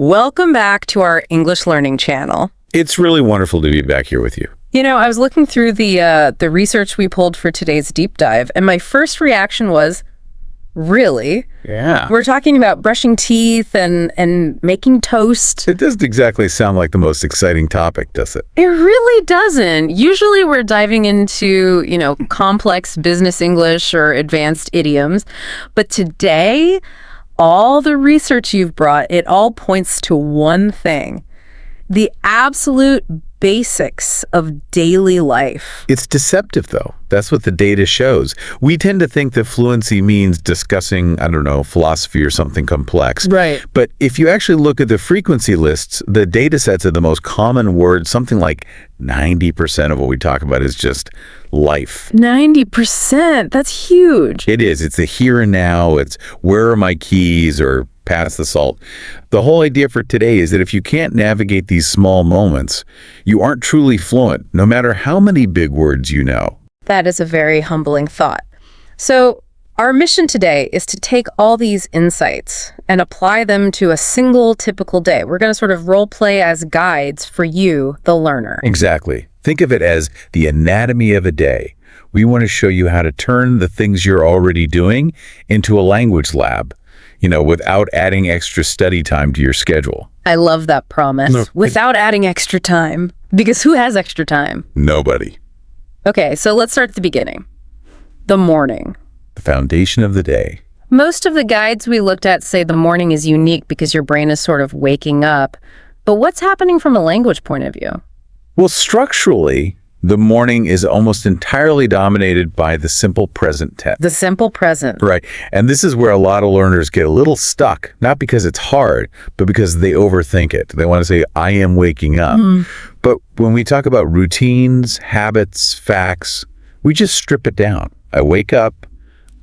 Welcome back to our English learning channel. It's really wonderful to be back here with you. You know, I was looking through the research we pulled for today's deep dive, and my first reaction was, really? Yeah. We're talking about brushing teeth and making toast. It doesn't exactly sound like the most exciting topic, does it? It really doesn't. Usually we're diving into, complex business English or advanced idioms. But today, all the research you've brought, it all points to one thing: the absolute basics of daily life. It's deceptive, though. That's what the data shows. We tend to think that fluency means discussing, philosophy or something complex. Right. But if you actually look at the frequency lists, the data sets of the most common words, something like 90% of what we talk about is just life. 90%. That's huge. It is. It's the here and now. It's where are my keys, or pass the salt. The whole idea for today is that if you can't navigate these small moments, you aren't truly fluent, no matter how many big words you know. That is a very humbling thought. So our mission today is to take all these insights and apply them to a single typical day. We're going to sort of role play as guides for you, the learner. Exactly. Think of it as the anatomy of a day. We want to show you how to turn the things you're already doing into a language lab, without adding extra study time to your schedule. I love that promise. No. Without adding extra time. Because who has extra time? Nobody. Okay, so let's start at the beginning. The morning. The foundation of the day. Most of the guides we looked at say the morning is unique because your brain is sort of waking up. But what's happening from a language point of view? Well, structurally, the morning is almost entirely dominated by the simple present tense. The simple present. Right. And this is where a lot of learners get a little stuck, not because it's hard, but because they overthink it. They want to say, I am waking up. But when we talk about routines, habits, facts, we just strip it down. I wake up,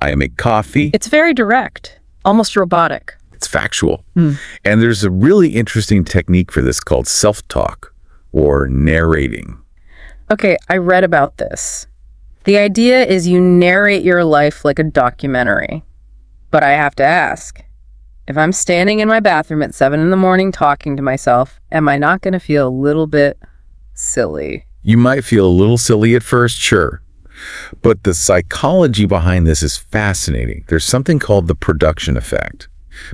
I make coffee. It's very direct, almost robotic. It's factual. And there's a really interesting technique for this called self-talk or narrating. Okay, I read about this. The idea is you narrate your life like a documentary. But I have to ask, if I'm standing in my bathroom at 7 a.m. talking to myself, am I not going to feel a little bit silly? You might feel a little silly at first, sure. But the psychology behind this is fascinating. There's something called the production effect.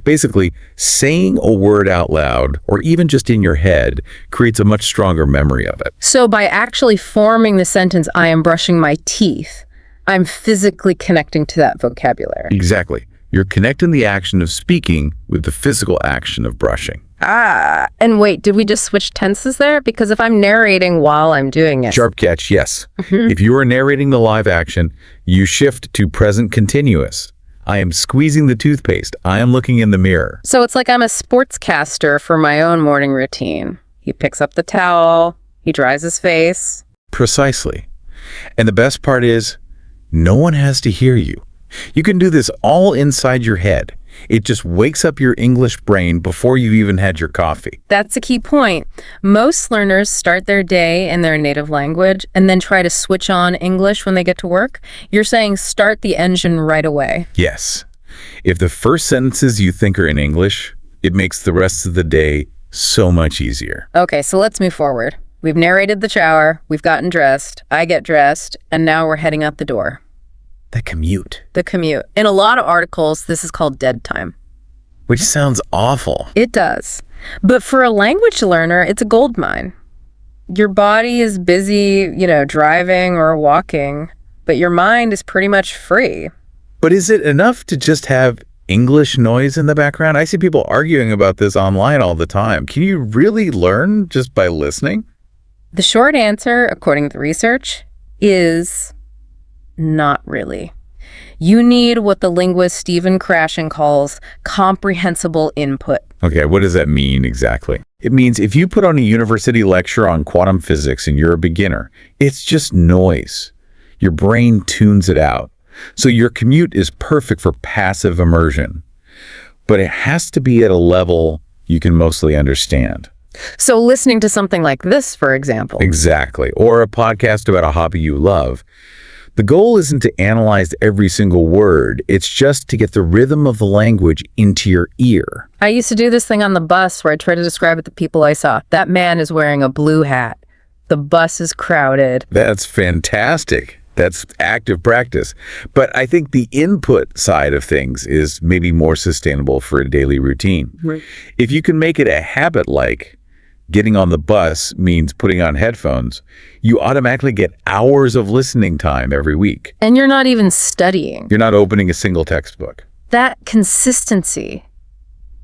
Basically, saying a word out loud, or even just in your head, creates a much stronger memory of it. So by actually forming the sentence, I am brushing my teeth, I'm physically connecting to that vocabulary. Exactly. You're connecting the action of speaking with the physical action of brushing. And wait, did we just switch tenses there? Because if I'm narrating while I'm doing it. Sharp catch, yes. If you are narrating the live action, you shift to present continuous. I am squeezing the toothpaste. I am looking in the mirror. So it's like I'm a sportscaster for my own morning routine. He picks up the towel, he dries his face. Precisely. And the best part is, no one has to hear you. You can do this all inside your head. It just wakes up your English brain before you've even had your coffee. That's a key point. Most learners start their day in their native language and then try to switch on English when they get to work. You're saying start the engine right away. Yes. If the first sentences you think are in English, it makes the rest of the day so much easier. Okay, so let's move forward. We've narrated the shower, we've gotten dressed, I get dressed, and now we're heading out the door. The commute. The commute. In a lot of articles, this is called dead time. Which sounds awful. It does. But for a language learner, it's a gold mine. Your body is busy, driving or walking, but your mind is pretty much free. But is it enough to just have English noise in the background? I see people arguing about this online all the time. Can you really learn just by listening? The short answer, according to the research, is not really. You need what the linguist Stephen Krashen calls comprehensible input. Okay, what does that mean exactly? It means if you put on a university lecture on quantum physics and you're a beginner, it's just noise. Your brain tunes it out. So your commute is perfect for passive immersion. But it has to be at a level you can mostly understand. So listening to something like this, for example. Exactly. Or a podcast about a hobby you love. The goal isn't to analyze every single word. It's just to get the rhythm of the language into your ear. I used to do this thing on the bus where I try to describe it to people I saw. That man is wearing a blue hat. The bus is crowded. That's fantastic. That's active practice. But I think the input side of things is maybe more sustainable for a daily routine. Right. If you can make it a habit, like getting on the bus means putting on headphones, you automatically get hours of listening time every week. And you're not even studying. You're not opening a single textbook. That consistency,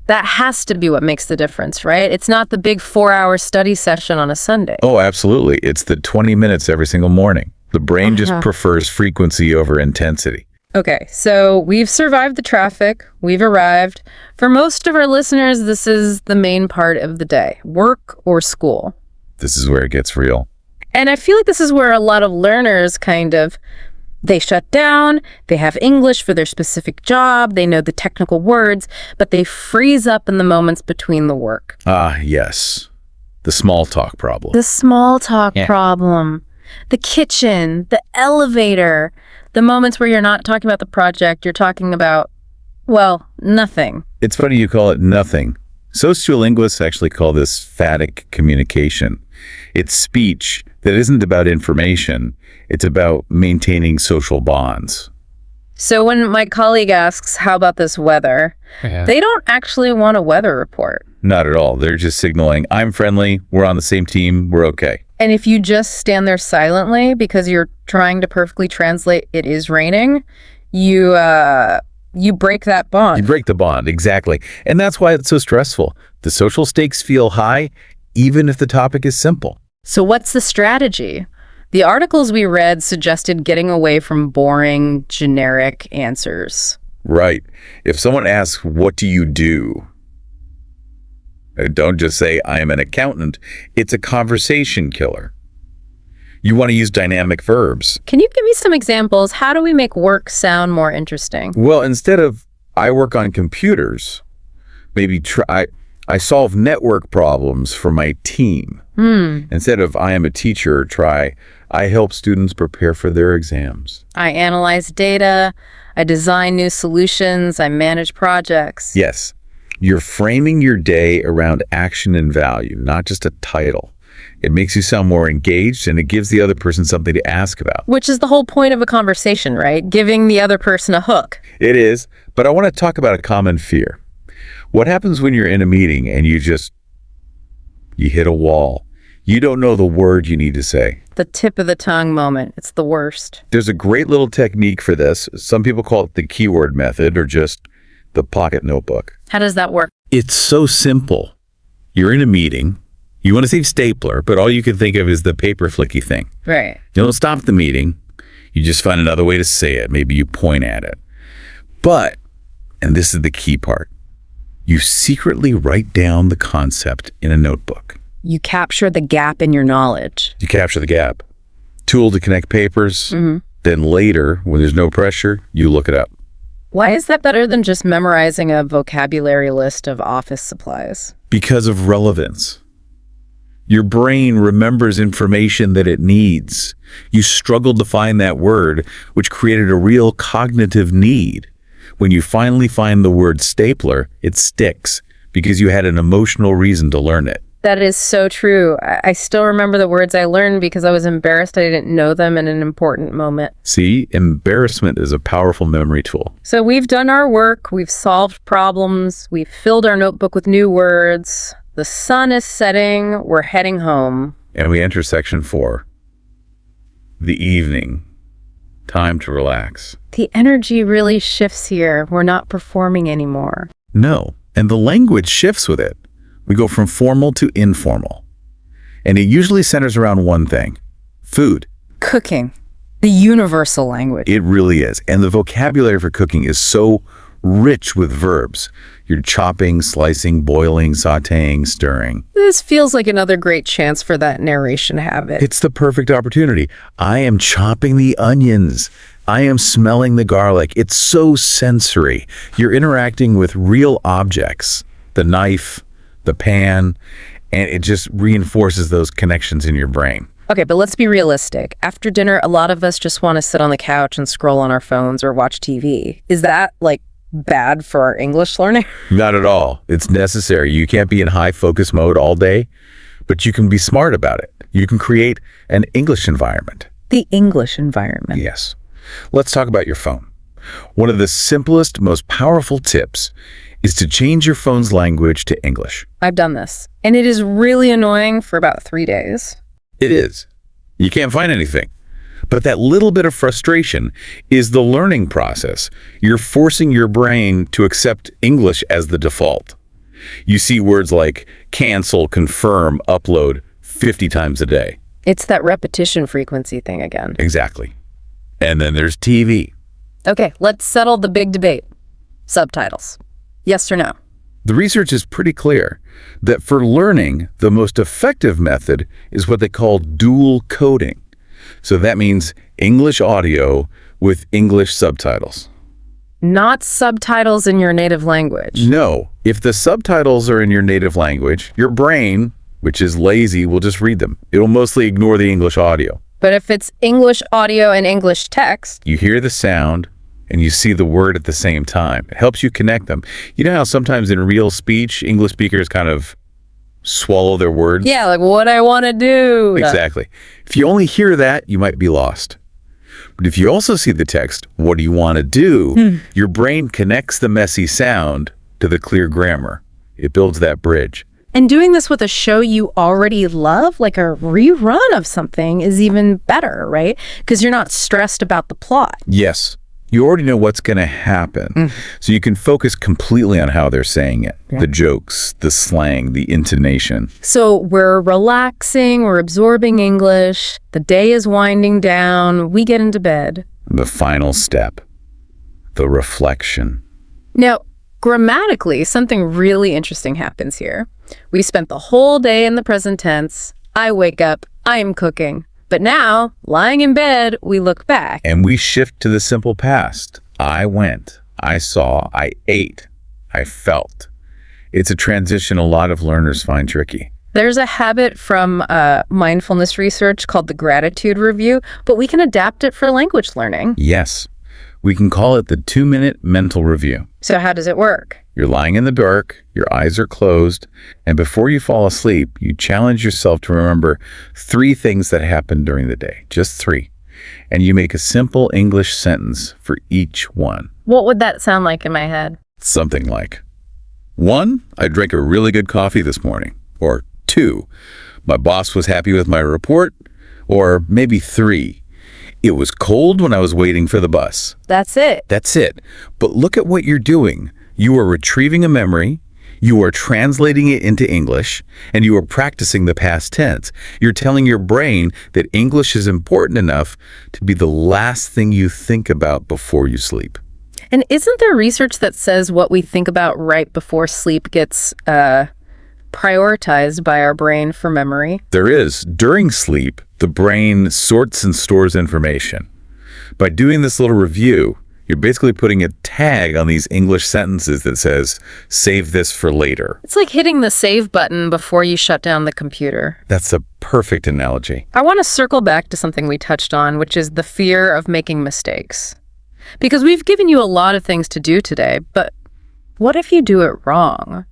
that has to be what makes the difference, right? It's not the big 4-hour study session on a Sunday. Oh, absolutely. It's the 20 minutes every single morning. The brain just prefers frequency over intensity. Okay, so we've survived the traffic. We've arrived. For most of our listeners, this is the main part of the day, work or school. This is where it gets real. And I feel like this is where a lot of learners they shut down, they have English for their specific job, they know the technical words, but they freeze up in the moments between the work. Ah, yes. The small talk problem. The small talk problem. The kitchen, the elevator, the moments where you're not talking about the project, you're talking about, well, nothing. It's funny you call it nothing. Sociolinguists actually call this phatic communication. It's speech that isn't about information. It's about maintaining social bonds. So when my colleague asks, how about this weather? They don't actually want a weather report. Not at all. They're just signaling, I'm friendly, we're on the same team, we're okay. And if you just stand there silently because you're trying to perfectly translate it is raining, you break that bond. You break the bond, exactly. And that's why it's so stressful. The social stakes feel high, even if the topic is simple. So what's the strategy? The articles we read suggested getting away from boring, generic answers. Right. If someone asks, what do you do? Don't just say, I am an accountant. It's a conversation killer. You want to use dynamic verbs. Can you give me some examples? How do we make work sound more interesting? Well, instead of, I work on computers, maybe I solve network problems for my team. Instead of, I am a teacher, try, I help students prepare for their exams. I analyze data. I design new solutions. I manage projects. Yes. You're framing your day around action and value, not just a title. It makes you sound more engaged, and it gives the other person something to ask about. Which is the whole point of a conversation, right? Giving the other person a hook. It is, but I want to talk about a common fear. What happens when you're in a meeting and you hit a wall? You don't know the word you need to say. The tip of the tongue moment. It's the worst. There's a great little technique for this. Some people call it the keyword method or just the pocket notebook. How does that work? It's so simple. You're in a meeting. You want to say stapler, but all you can think of is the paper flicky thing. Right. You don't stop the meeting. You just find another way to say it. Maybe you point at it. But, and this is the key part, you secretly write down the concept in a notebook. You capture the gap in your knowledge. You capture the gap. Tool to connect papers. Then later, when there's no pressure, you look it up. Why is that better than just memorizing a vocabulary list of office supplies? Because of relevance. Your brain remembers information that it needs. You struggled to find that word, which created a real cognitive need. When you finally find the word stapler, it sticks because you had an emotional reason to learn it. That is so true. I still remember the words I learned because I was embarrassed I didn't know them in an important moment. See, embarrassment is a powerful memory tool. So we've done our work, we've solved problems, we've filled our notebook with new words. The sun is setting, we're heading home. And we enter section 4. The evening. Time to relax. The energy really shifts here. We're not performing anymore. No, and the language shifts with it. We go from formal to informal. And it usually centers around one thing: food. Cooking. The universal language. It really is. And the vocabulary for cooking is so rich with verbs. You're chopping, slicing, boiling, sautéing, stirring. This feels like another great chance for that narration habit. It's the perfect opportunity. I am chopping the onions. I am smelling the garlic. It's so sensory. You're interacting with real objects. The knife, the pan, and it just reinforces those connections in your brain. Okay, but let's be realistic. After dinner, a lot of us just want to sit on the couch and scroll on our phones or watch TV. Is that, like, bad for our English learning? Not at all. It's necessary. You can't be in high focus mode all day, but you can be smart about it. You can create an English environment. The English environment. Yes. Let's talk about your phone. One of the simplest, most powerful tips is to change your phone's language to English. I've done this, and it is really annoying for about 3 days. It is. You can't find anything. But that little bit of frustration is the learning process. You're forcing your brain to accept English as the default. You see words like cancel, confirm, upload 50 times a day. It's that repetition frequency thing again. Exactly. And then there's TV. Okay, let's settle the big debate. Subtitles. Yes or no? The research is pretty clear that for learning, the most effective method is what they call dual coding. So that means English audio with English subtitles. Not subtitles in your native language. No, if the subtitles are in your native language, your brain, which is lazy, will just read them. It'll mostly ignore the English audio. But if it's English audio and English text, You hear the sound and you see the word at the same time. It helps you connect them. You know how sometimes in real speech, English speakers kind of swallow their words? yeah, like what I want to do. Exactly. If you only hear that, you might be lost. But if you also see the text, what do you want to do? Your brain connects the messy sound to the clear grammar. It builds that bridge. And doing this with a show you already love, like a rerun of something, is even better, right? Because you're not stressed about the plot. Yes. You already know what's going to happen. So you can focus completely on how they're saying it. The jokes, the slang, the intonation. So we're relaxing, we're absorbing English, the day is winding down, we get into bed. The final step, the reflection. Now, grammatically, something really interesting happens here. We spent the whole day in the present tense. I wake up, I am cooking. But now, lying in bed, we look back. And we shift to the simple past. I went, I saw, I ate, I felt. It's a transition a lot of learners find tricky. There's a habit from mindfulness research called the gratitude review, but we can adapt it for language learning. Yes, we can call it the 2-minute mental review. So how does it work? You're lying in the dark, your eyes are closed, and before you fall asleep, you challenge yourself to remember 3 things that happened during the day, just 3. And you make a simple English sentence for each one. What would that sound like in my head? Something like, 1, I drank a really good coffee this morning. Or 2, my boss was happy with my report. Or maybe 3, it was cold when I was waiting for the bus. That's it. That's it. But look at what you're doing. You are retrieving a memory, you are translating it into English, and you are practicing the past tense. You're telling your brain that English is important enough to be the last thing you think about before you sleep. And isn't there research that says what we think about right before sleep gets prioritized by our brain for memory? There is. During sleep, the brain sorts and stores information. By doing this little review, you're basically putting a tag on these English sentences that says, save this for later. It's like hitting the save button before you shut down the computer. That's a perfect analogy. I want to circle back to something we touched on, which is the fear of making mistakes. Because we've given you a lot of things to do today, but what if you do it wrong?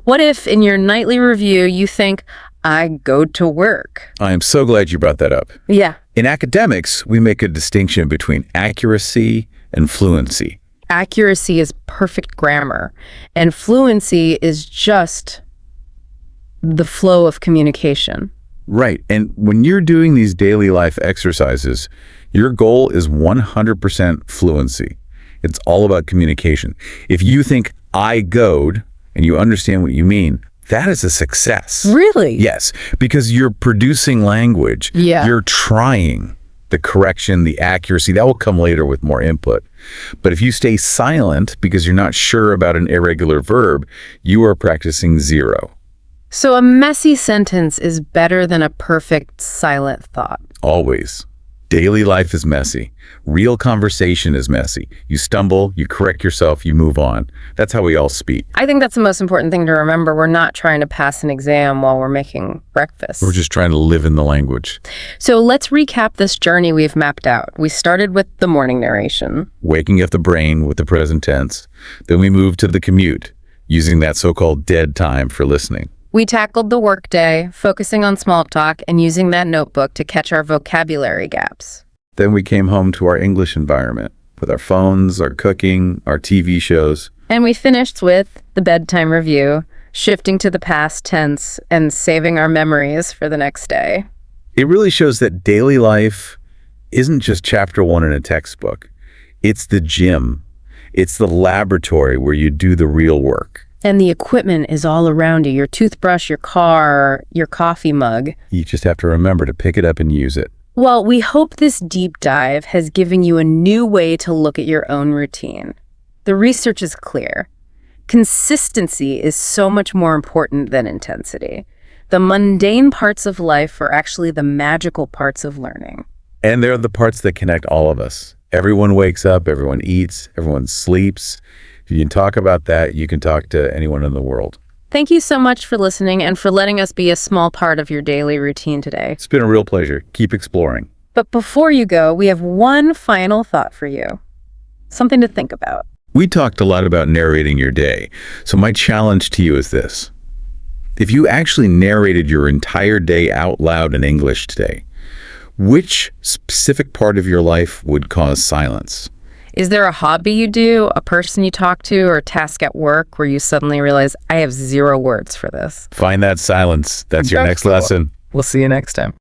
What if in your nightly review you think, I go to work? I am so glad you brought that up. Yeah. In academics, we make a distinction between accuracy and fluency. Accuracy is perfect grammar, and fluency is just the flow of communication. Right. And when you're doing these daily life exercises, your goal is 100% fluency. It's all about communication. If you think I goed and you understand what you mean, that is a success. Really? Yes, because you're producing language. Yeah. You're trying. The correction, the accuracy, that will come later with more input. But if you stay silent because you're not sure about an irregular verb, you are practicing 0. So a messy sentence is better than a perfect silent thought. Always. Daily life is messy. Real conversation is messy. You stumble, you correct yourself, you move on. That's how we all speak. I think that's the most important thing to remember. We're not trying to pass an exam while we're making breakfast. We're just trying to live in the language. So let's recap this journey we've mapped out. We started with the morning narration. Waking up the brain with the present tense. Then we moved to the commute, using that so-called dead time for listening. We tackled the workday, focusing on small talk and using that notebook to catch our vocabulary gaps. Then we came home to our English environment, with our phones, our cooking, our TV shows. And we finished with the bedtime review, shifting to the past tense and saving our memories for the next day. It really shows that daily life isn't just chapter 1 in a textbook. It's the gym. It's the laboratory where you do the real work. And the equipment is all around you, your toothbrush, your car, your coffee mug. You just have to remember to pick it up and use it. Well, we hope this deep dive has given you a new way to look at your own routine. The research is clear. Consistency is so much more important than intensity. The mundane parts of life are actually the magical parts of learning. And they're the parts that connect all of us. Everyone wakes up, everyone eats, everyone sleeps. If you can talk about that, you can talk to anyone in the world. Thank you so much for listening and for letting us be a small part of your daily routine today. It's been a real pleasure. Keep exploring. But before you go, we have one final thought for you. Something to think about. We talked a lot about narrating your day, so my challenge to you is this. If you actually narrated your entire day out loud in English today, which specific part of your life would cause silence? Is there a hobby you do, a person you talk to, or a task at work where you suddenly realize, I have 0 words for this? Find that silence. That's your next lesson. We'll see you next time.